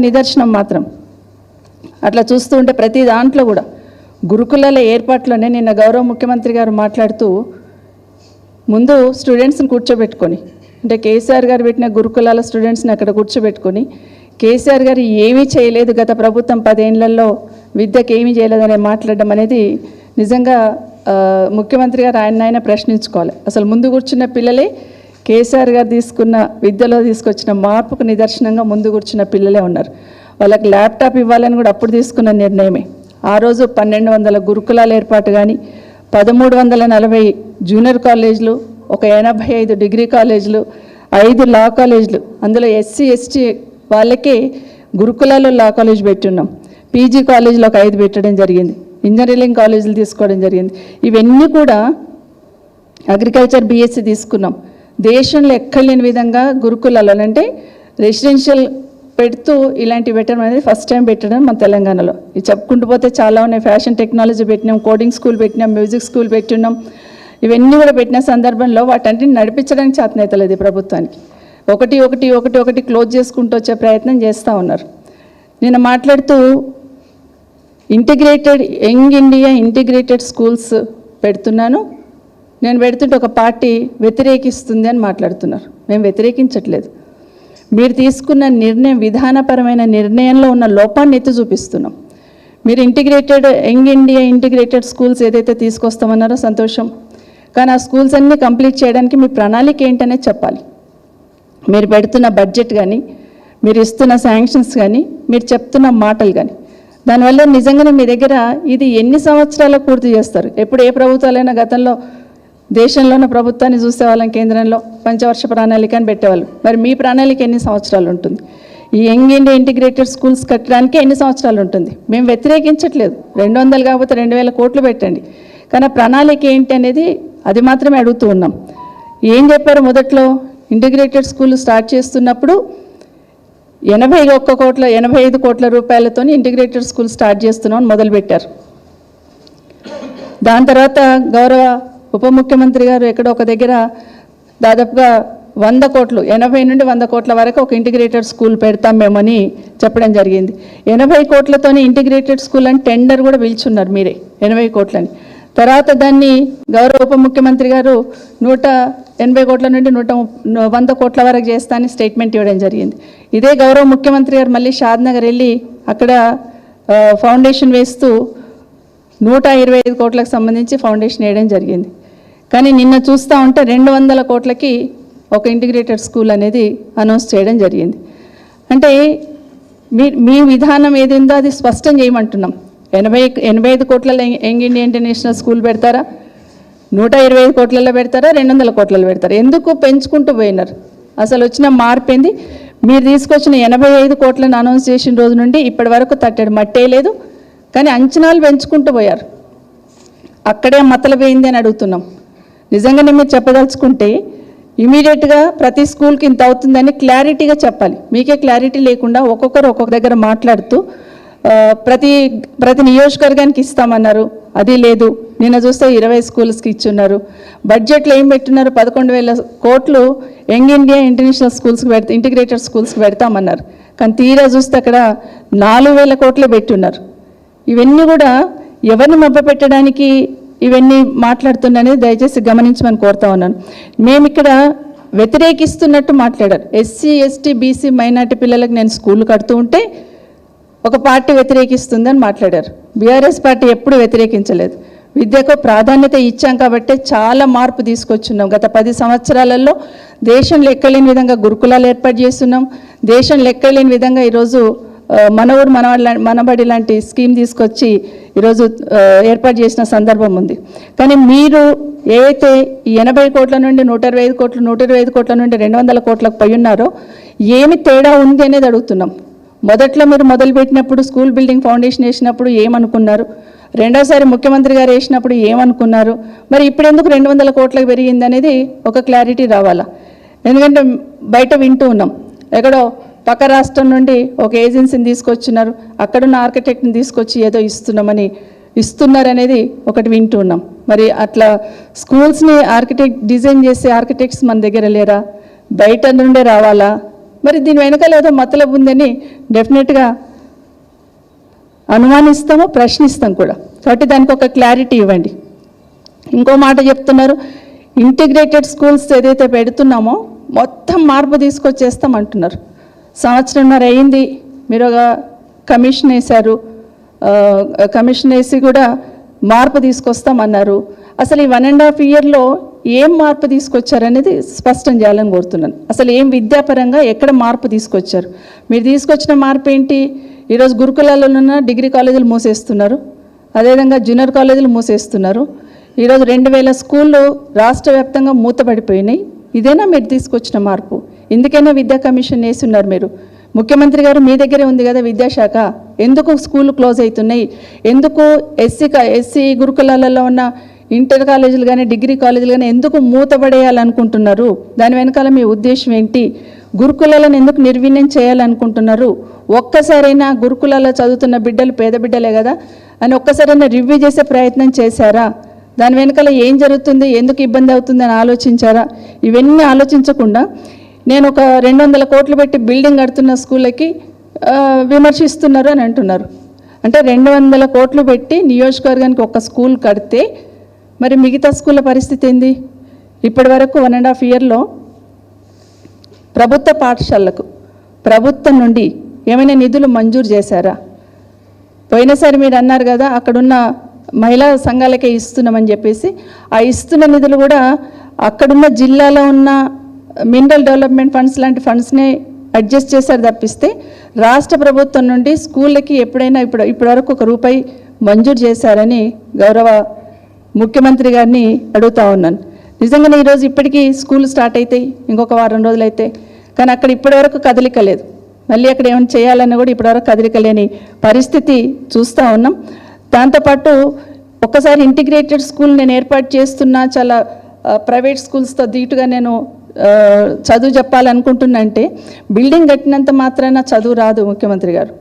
నిదర్శనం మాత్రం. అట్లా చూస్తూ ఉంటే ప్రతి దాంట్లో కూడా గురుకులాల ఏర్పాట్లోనే నిన్న గౌరవ ముఖ్యమంత్రి గారు మాట్లాడుతూ ముందు స్టూడెంట్స్ని కూర్చోబెట్టుకొని, అంటే కేసీఆర్ గారు పెట్టిన గురుకులాల స్టూడెంట్స్ని అక్కడ కూర్చోబెట్టుకొని కేసీఆర్ గారు ఏమీ చేయలేదు గత ప్రభుత్వం 10 ఏళ్లలో విద్యకు ఏమీ చేయలేదనే మాట్లాడడం అనేది నిజంగా ముఖ్యమంత్రి గారు ఆయన ప్రశ్నించుకోవాలి. అసలు ముందు కూర్చున్న పిల్లలే కేసీఆర్ గారు తీసుకున్న విద్యలో తీసుకొచ్చిన మార్పుకు నిదర్శనంగా ముందు కూర్చున్న పిల్లలే ఉన్నారు. వాళ్ళకి ల్యాప్టాప్ ఇవ్వాలని కూడా అప్పుడు తీసుకున్న నిర్ణయమే. ఆ రోజు 1200 గురుకులాల ఏర్పాటు కానీ, 1340 జూనియర్ కాలేజీలు, ఒక 85 డిగ్రీ కాలేజీలు, 5 లా కాలేజీలు, అందులో ఎస్సీ ఎస్టీ వాళ్ళకే గురుకులాల్లో లా కాలేజ్ పెట్టున్నాం. పీజీ కాలేజీలో ఒక 5 పెట్టడం జరిగింది. ఇంజనీరింగ్ కాలేజీలు తీసుకోవడం జరిగింది. ఇవన్నీ కూడా అగ్రికల్చర్ బీఎస్సీ తీసుకున్నాం. దేశంలో ఎక్కడ లేని విధంగా గురుకులాలు అంటే రెసిడెన్షియల్ పెడుతూ ఇలాంటివి పెట్టడం అనేది ఫస్ట్ టైం పెట్టడం మన తెలంగాణలో. ఇది చెప్పుకుంటూ పోతే చాలా ఉన్నాయి. ఫ్యాషన్ టెక్నాలజీ పెట్టినాం, కోడింగ్ స్కూల్ పెట్టినాం, మ్యూజిక్ స్కూల్ పెట్టున్నాం. ఇవన్నీ కూడా పెట్టిన సందర్భంలో వాటన్నిటిని నడిపించడానికి చేతనైతలేదు ప్రభుత్వానికి. ఒకటి క్లోజ్ చేసుకుంటూ వచ్చే ప్రయత్నం చేస్తూ ఉన్నారు. నేను మాట్లాడుతూ integrated young India integrated schools పెడుతున్నాను, నేను పెడుతుంటే ఒక పార్టీ వ్యతిరేకిస్తుంది అని మాట్లాడుతున్నారు. మేము వ్యతిరేకించట్లేదు. మీరు తీసుకున్న నిర్ణయం విధానపరమైన నిర్ణయంలో ఉన్న లోపాన్ని ఎత్తి చూపిస్తున్నాం. మీరు integrated young India integrated schools ఏదైతే తీసుకొస్తామన్నారో సంతోషం, కానీ ఆ స్కూల్స్ అన్నీ కంప్లీట్ చేయడానికి మీ ప్రణాళిక ఏంటనేది చెప్పాలి. మీరు పెడుతున్న బడ్జెట్ కానీ, మీరు ఇస్తున్న శాంక్షన్స్ కానీ, మీరు చెప్తున్న మాటలు కానీ, దానివల్ల నిజంగానే మీ దగ్గర ఇది ఎన్ని సంవత్సరాలకు పూర్తి చేస్తారు? ఎప్పుడు ఏ ప్రభుత్వాలైనా గతంలో దేశంలోని ప్రభుత్వాన్ని చూసేవాళ్ళం, కేంద్రంలో పంచవర్ష ప్రణాళిక అని పెట్టేవాళ్ళు. మరి మీ ప్రణాళిక ఎన్ని సంవత్సరాలు ఉంటుంది? ఈ యంగ్ ఇండియా ఇంటిగ్రేటెడ్ స్కూల్స్ కట్టడానికి ఎన్ని సంవత్సరాలు ఉంటుంది? మేము వ్యతిరేకించట్లేదు. 200 కాకపోతే 2000 కోట్లు పెట్టండి, కానీ ప్రణాళిక ఏంటి అనేది అది మాత్రమే అడుగుతూ ఉన్నాం. ఏం చెప్పారు మొదట్లో? ఇంటిగ్రేటెడ్ స్కూల్ స్టార్ట్ చేస్తున్నప్పుడు 85 కోట్ల రూపాయలతో ఇంటిగ్రేటెడ్ స్కూల్ స్టార్ట్ చేస్తున్నామని మొదలుపెట్టారు. దాని తర్వాత గౌరవ ఉప ముఖ్యమంత్రి గారు ఎక్కడో ఒక దగ్గర దాదాపుగా 100 కోట్లు, 80 నుండి 100 కోట్ల వరకు ఒక ఇంటిగ్రేటెడ్ స్కూల్ పెడతాం మేమని చెప్పడం జరిగింది. 80 కోట్లతోనే ఇంటిగ్రేటెడ్ స్కూల్ అని టెండర్ కూడా పిలుచున్నారు మీరే, 80 కోట్లని. తర్వాత దాన్ని గౌరవ ఉప ముఖ్యమంత్రి గారు 180 కోట్ల నుండి 100 కోట్ల వరకు చేస్తానని స్టేట్మెంట్ ఇవ్వడం జరిగింది. ఇదే గౌరవ ముఖ్యమంత్రి గారు మళ్ళీ షాద్నగర్ వెళ్ళి అక్కడ ఫౌండేషన్ వేస్తూ 125 కోట్లకు సంబంధించి ఫౌండేషన్ వేయడం జరిగింది. కానీ నిన్న చూస్తూ ఉంటే 200 కోట్లకి ఒక ఇంటిగ్రేటెడ్ స్కూల్ అనేది అనౌన్స్ చేయడం జరిగింది. అంటే మీ విధానం ఏది ఉందో అది స్పష్టం చేయమంటున్నాం. 85 కోట్లలో యంగ్ ఇండియా ఇంటర్నేషనల్ స్కూల్ పెడతారా? 125 కోట్లలో పెడతారా? 200 కోట్లలో పెడతారా? ఎందుకు పెంచుకుంటూ పోయినారు? అసలు వచ్చిన మార్పు ఏంది? మీరు తీసుకొచ్చిన 85 కోట్లను అనౌన్స్ చేసిన రోజు నుండి ఇప్పటి వరకు తట్టడు మట్టే లేదు, కానీ అంచనాలు పెంచుకుంటూ పోయారు. అక్కడే మతలపోయింది అని అడుగుతున్నాం. నిజంగానే మీరు చెప్పదలుచుకుంటే ఇమీడియట్గా ప్రతి స్కూల్కి ఇంత అవుతుందని క్లారిటీగా చెప్పాలి. మీకే క్లారిటీ లేకుండా ఒక్కొక్కరు ఒక్కొక్క దగ్గర మాట్లాడుతూ ప్రతి నియోజకవర్గానికి ఇస్తామన్నారు, అది లేదు. నిన్న చూస్తే 20 స్కూల్స్కి ఇచ్చున్నారు. బడ్జెట్లో ఏం పెట్టున్నారు? 11,000 కోట్లు యంగ్ ఇండియా ఇంటర్నేషనల్ స్కూల్స్కి ఇంటిగ్రేటెడ్ స్కూల్స్కి పెడతామన్నారు. కానీ తీరా చూస్తే అక్కడ 4,000 కోట్లు పెట్టున్నారు. ఇవన్నీ కూడా ఎవరిని మభ్యపెట్టడానికి ఇవన్నీ మాట్లాడుతున్నాఅనేది దయచేసి గమనించమని కోరుతా ఉన్నాను. మేము ఇక్కడ వ్యతిరేకిస్తున్నట్టు మాట్లాడారు. ఎస్సీ ఎస్టీ బీసీ మైనార్టీ పిల్లలకు నేను స్కూల్ కడుతూ ఉంటే ఒక పార్టీ వ్యతిరేకిస్తుందని మాట్లాడారు. బీఆర్ఎస్ పార్టీ ఎప్పుడు వ్యతిరేకించలేదు. విద్యకు ప్రాధాన్యత ఇచ్చాం కాబట్టే చాలా మార్పు తీసుకొచ్చున్నాం. గత 10 సంవత్సరాలలో దేశంలో ఎక్కలేని విధంగా గురుకులాలు ఏర్పాటు చేస్తున్నాం. దేశంలో ఎక్కలేని విధంగా ఈరోజు మన ఊరు మనబడి లాంటి స్కీమ్ తీసుకొచ్చి ఈరోజు ఏర్పాటు చేసిన సందర్భం ఉంది. కానీ మీరు ఏవైతే ఈ 80 కోట్ల నుండి 125 కోట్లు, 125 కోట్ల నుండి 200 కోట్లకు పోయి ఉన్నారో ఏమి తేడా ఉంది అనేది అడుగుతున్నాం. మొదట్లో మీరు మొదలుపెట్టినప్పుడు స్కూల్ బిల్డింగ్ ఫౌండేషన్ వేసినప్పుడు ఏమనుకున్నారు? రెండోసారి ముఖ్యమంత్రి గారు వేసినప్పుడు ఏమనుకున్నారు? మరి ఇప్పుడు ఎందుకు 200 కోట్లకు పెరిగింది అనేది ఒక క్లారిటీ రావాలా? ఎందుకంటే బయట వింటూ ఉన్నాం, ఎక్కడో పక్క రాష్ట్రం నుండి ఒక ఏజెన్సీని తీసుకొచ్చినారు, అక్కడున్న ఆర్కిటెక్ట్ని తీసుకొచ్చి ఏదో ఇస్తున్నారనేది ఒకటి వింటూ ఉన్నాం. మరి అట్లా స్కూల్స్ని డిజైన్ చేసే ఆర్కిటెక్ట్స్ మన దగ్గర లేరా? బయట నుండే రావాలా? మరి దీని వెనకాల ఏదో మతలబు ఉందని డెఫినెట్గా అనుమానిస్తాము, ప్రశ్నిస్తాం కూడా. కాబట్టి దానికి ఒక క్లారిటీ ఇవ్వండి. ఇంకో మాట చెప్తున్నారు, ఇంటిగ్రేటెడ్ స్కూల్స్ ఏదైతే పెడుతున్నామో మొత్తం మార్పు తీసుకొచ్చేస్తాం అంటున్నారు. సంవత్సరంన్నర అయింది, మీరు ఒక కమిషన్ వేశారు, కమిషన్ వేసి కూడా మార్పు తీసుకొస్తామన్నారు. అసలు ఈ 1.5 ఇయర్లో ఏం మార్పు తీసుకొచ్చారనేది స్పష్టం చేయాలని కోరుతున్నాను. అసలు ఏం విద్యాపరంగా ఎక్కడ మార్పు తీసుకొచ్చారు? మీరు తీసుకొచ్చిన మార్పు ఏంటి? ఈరోజు గురుకులాల్లో ఉన్న డిగ్రీ కాలేజీలు మూసేస్తున్నారు, అదేవిధంగా జూనియర్ కాలేజీలు మూసేస్తున్నారు. ఈరోజు 2000 స్కూళ్ళు రాష్ట్ర వ్యాప్తంగా మూతపడిపోయినాయి. ఇదేనా మీరు తీసుకొచ్చిన మార్పు? ఇందుకైనా విద్యా కమిషన్ వేసి ఉన్నారు మీరు. ముఖ్యమంత్రి గారు మీ దగ్గరే ఉంది కదా విద్యాశాఖ, ఎందుకు స్కూళ్ళు క్లోజ్ అవుతున్నాయి? ఎందుకు ఎస్సీ గురుకులాలలో ఉన్న ఇంటర్ కాలేజీలు కానీ డిగ్రీ కాలేజీలు కానీ ఎందుకు మూతపడేయాలనుకుంటున్నారు? దాని వెనకాల మీ ఉద్దేశం ఏంటి? గురుకులాలను ఎందుకు నిర్వీర్యం చేయాలనుకుంటున్నారు? ఒక్కసారైనా గురుకులాల్లో చదువుతున్న బిడ్డలు పేద బిడ్డలే కదా అని ఒక్కసారైనా రివ్యూ చేసే ప్రయత్నం చేశారా? దాని వెనకాల ఏం జరుగుతుంది, ఎందుకు ఇబ్బంది అవుతుంది అని ఆలోచించారా? ఇవన్నీ ఆలోచించకుండా నేను ఒక 200 కోట్లు పెట్టి బిల్డింగ్ కడుతున్న స్కూళ్ళకి విమర్శిస్తున్నారు అని అంటున్నారు. అంటే 200 కోట్లు పెట్టి నియోజకవర్గానికి ఒక స్కూల్ కడితే మరి మిగతా స్కూళ్ళ పరిస్థితి ఏంది? ఇప్పటి వరకు 1.5 ఇయర్లో ప్రభుత్వ పాఠశాలకు ప్రభుత్వం నుండి ఏమైనా నిధులు మంజూరు చేశారా? పోయినసారి మీరు అన్నారు కదా అక్కడున్న మహిళా సంఘాలకే ఇస్తున్నామని చెప్పేసి, ఆ ఇస్తున్న నిధులు కూడా అక్కడున్న జిల్లాలో ఉన్న మినరల్ డెవలప్మెంట్ ఫండ్స్ లాంటి ఫండ్స్నే అడ్జస్ట్ చేశారు తప్పిస్తే రాష్ట్ర ప్రభుత్వం నుండి స్కూళ్ళకి ఎప్పుడైనా ఇప్పటివరకు ₹1 మంజూరు చేశారని గౌరవ ముఖ్యమంత్రి గారిని అడుగుతా ఉన్నాను. నిజంగానే ఈరోజు ఇప్పటికీ స్కూల్ స్టార్ట్ అవుతాయి, ఇంకొక వారం రోజులు అయితే, కానీ అక్కడ ఇప్పటివరకు కదలిక లేదు. మళ్ళీ అక్కడ ఏమైనా చేయాలన్నా కూడా ఇప్పటివరకు కదలిక లేని పరిస్థితి చూస్తూ ఉన్నాం. దాంతోపాటు ఒక్కసారి ఇంటిగ్రేటెడ్ స్కూల్ నేను ఏర్పాటు చేస్తున్నా, చాలా ప్రైవేట్ స్కూల్స్తో ధీటుగా నేను చదువు చెప్పాలనుకుంటున్నా అంటే బిల్డింగ్ కట్టినంత మాత్రాన చదువు రాదు. ముఖ్యమంత్రి గారు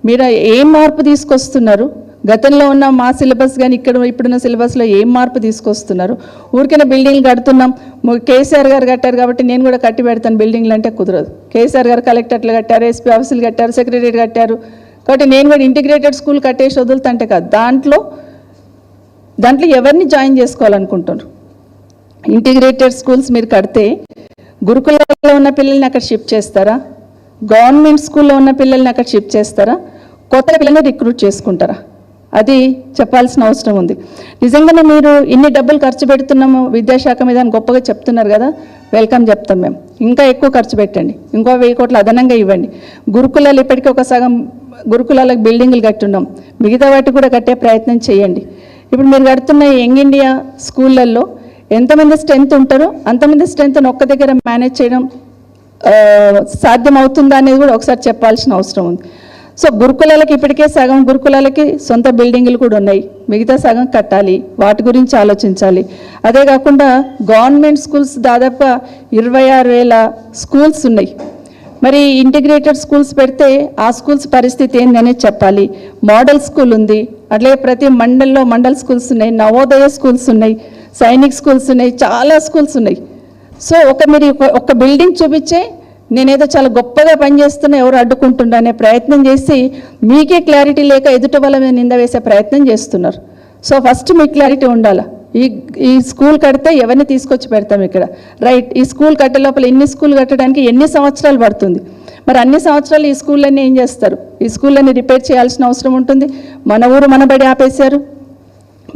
మీరు ఏం మార్పు తీసుకొస్తున్నారు? గతంలో ఉన్న మా సిలబస్ కానీ ఇప్పుడున్న సిలబస్లో ఏం మార్పు తీసుకొస్తున్నారు? ఊరికైనా బిల్డింగ్లు కడుతున్నాం, కేసీఆర్ గారు కట్టారు కాబట్టి నేను కూడా కట్టి పెడతాను బిల్డింగ్లు అంటే కుదరదు. కేసీఆర్ గారు కలెక్టర్లు కట్టారు, ఎస్పీ ఆఫీసులు కట్టారు, సెక్రటరీ కట్టారు, కాబట్టి నేను కూడా ఇంటిగ్రేటెడ్ స్కూల్ కట్టేసి వదులుతుంటే కాదు. దాంట్లో ఎవరిని జాయిన్ చేసుకోవాలనుకుంటున్నారు? ఇంటిగ్రేటెడ్ స్కూల్స్ మీరు కడితే గురుకులాల్లో ఉన్న పిల్లల్ని అక్కడ షిఫ్ట్ చేస్తారా? గవర్నమెంట్ స్కూల్లో ఉన్న పిల్లల్ని అక్కడ షిఫ్ట్ చేస్తారా? కొత్త పిల్లల్ని రిక్రూట్ చేసుకుంటారా? అది చెప్పాల్సిన అవసరం ఉంది. నిజంగానే మీరు ఇన్ని డబ్బులు ఖర్చు పెడుతున్నాము విద్యాశాఖ మీద అని గొప్పగా చెప్తున్నారు కదా, వెల్కమ్ చెప్తాం మేము. ఇంకా ఎక్కువ ఖర్చు పెట్టండి, ఇంకో 1000 కోట్లు అదనంగా ఇవ్వండి. గురుకులాలు ఇప్పటికీ ఒక సగం గురుకులాలకు బిల్డింగులు కట్టున్నాం, మిగతా వాటి కూడా కట్టే ప్రయత్నం చేయండి. ఇప్పుడు మీరు కడుతున్న యంగ్ ఇండియా స్కూళ్ళల్లో ఎంతమంది స్ట్రెంత్ ఉంటారో అంతమంది స్ట్రెంత్ని ఒక్క దగ్గర మేనేజ్ చేయడం సాధ్యమవుతుందా అనేది కూడా ఒకసారి చెప్పాల్సిన అవసరం ఉంది. సో గురుకులాలకి ఇప్పటికే సగం గురుకులాలకి సొంత బిల్డింగులు కూడా ఉన్నాయి, మిగతా సగం కట్టాలి, వాటి గురించి ఆలోచించాలి. అదే కాకుండా గవర్నమెంట్ స్కూల్స్ దాదాపుగా 26,000 స్కూల్స్ ఉన్నాయి. మరి ఇంటిగ్రేటెడ్ స్కూల్స్ పెడితే ఆ స్కూల్స్ పరిస్థితి ఏందనేది చెప్పాలి. మోడల్ స్కూల్ ఉంది, అట్లే ప్రతి మండల్లో మండల్ స్కూల్స్ ఉన్నాయి, నవోదయ స్కూల్స్ ఉన్నాయి, సైనిక్ స్కూల్స్ ఉన్నాయి, చాలా స్కూల్స్ ఉన్నాయి. సో మీరు ఒక బిల్డింగ్ చూపించే నేనేదో చాలా గొప్పగా పనిచేస్తున్నా ఎవరు అడ్డుకుంటున్నా అనే ప్రయత్నం చేసి మీకే క్లారిటీ లేక ఎదుటి వాళ్ళ మీద నింద వేసే ప్రయత్నం చేస్తున్నారు. సో ఫస్ట్ మీకు క్లారిటీ ఉండాలి. ఈ స్కూల్ కడితే ఎవరిని తీసుకొచ్చి పెడతాం ఇక్కడ, రైట్? ఈ స్కూల్ కట్టే లోపల ఇన్ని స్కూల్ కట్టడానికి ఎన్ని సంవత్సరాలు పడుతుంది? మరి అన్ని సంవత్సరాలు ఈ స్కూళ్ళన్నీ ఏం చేస్తారు? ఈ స్కూళ్ళన్నీ రిపేర్ చేయాల్సిన అవసరం ఉంటుంది. మన ఊరు మనబడి ఆపేశారు.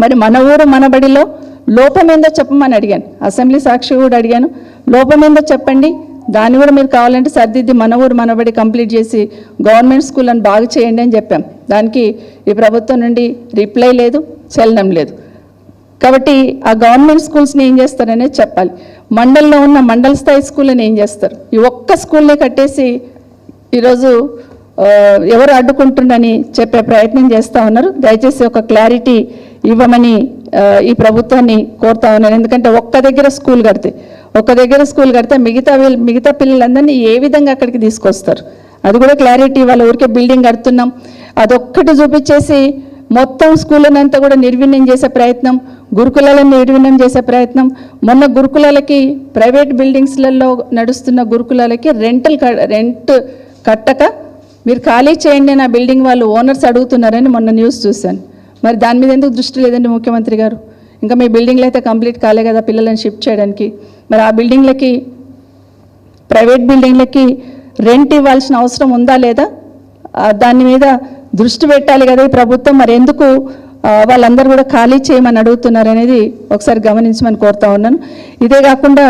మరి మన ఊరు మనబడిలో లోపం ఏందో చెప్పమని అడిగాను, అసెంబ్లీ సాక్షి కూడా అడిగాను. లోపం ఏందో చెప్పండి, దాన్ని కూడా మీరు కావాలంటే సర్దిద్ది మన ఊరు మనబడి కంప్లీట్ చేసి గవర్నమెంట్ స్కూళ్ళని బాగు చేయండి అని చెప్పాం. దానికి ఈ ప్రభుత్వం నుండి రిప్లై లేదు, చలనం లేదు. కాబట్టి ఆ గవర్నమెంట్ స్కూల్స్ని ఏం చేస్తారనేది చెప్పాలి. మండల్లో ఉన్న మండల స్థాయి స్కూళ్ళని ఏం చేస్తారు? ఈ ఒక్క స్కూల్ని కట్టేసి ఈరోజు ఎవరు అడ్డుకుంటుండని చెప్పే ప్రయత్నం చేస్తూ ఉన్నారు. దయచేసి ఒక క్లారిటీ ఇవ్వమని ఈ ప్రభుత్వాన్ని కోరుతా ఉన్నాను. ఎందుకంటే ఒక్క దగ్గర స్కూల్ కడితే మిగతా పిల్లలందరినీ ఏ విధంగా అక్కడికి తీసుకొస్తారు? అది కూడా క్లారిటీ. వాళ్ళ ఊరికే బిల్డింగ్ కడుతున్నాం అదొక్కటి చూపించేసి మొత్తం స్కూళ్ళనంతా కూడా నిర్వీర్యం చేసే ప్రయత్నం, గురుకులాలను నిర్వీర్యం చేసే ప్రయత్నం. మొన్న గురుకులాలకి ప్రైవేట్ బిల్డింగ్స్లలో నడుస్తున్న గురుకులాలకి రెంట్ కట్టక మీరు ఖాళీ చేయండి నా బిల్డింగ్ వాళ్ళు ఓనర్స్ అడుగుతున్నారని మొన్న న్యూస్ చూశాను. మరి దాని మీద ఎందుకు దృష్టి లేదండి ముఖ్యమంత్రి గారు? ఇంకా మీ బిల్డింగ్లు అయితే కంప్లీట్ కాలే కదా పిల్లలను షిఫ్ట్ చేయడానికి. మరి ఆ బిల్డింగ్లకి, ప్రైవేట్ బిల్డింగ్లకి రెంట్ ఇవ్వాల్సిన అవసరం ఉందా లేదా? దాని మీద దృష్టి పెట్టాలి కదా ఈ ప్రభుత్వం. మరి ఎందుకు వాళ్ళందరూ కూడా ఖాళీ చేయమని అడుగుతున్నారు అనేది ఒకసారి గమనించమని కోరుతా ఉన్నాను. ఇదే కాకుండా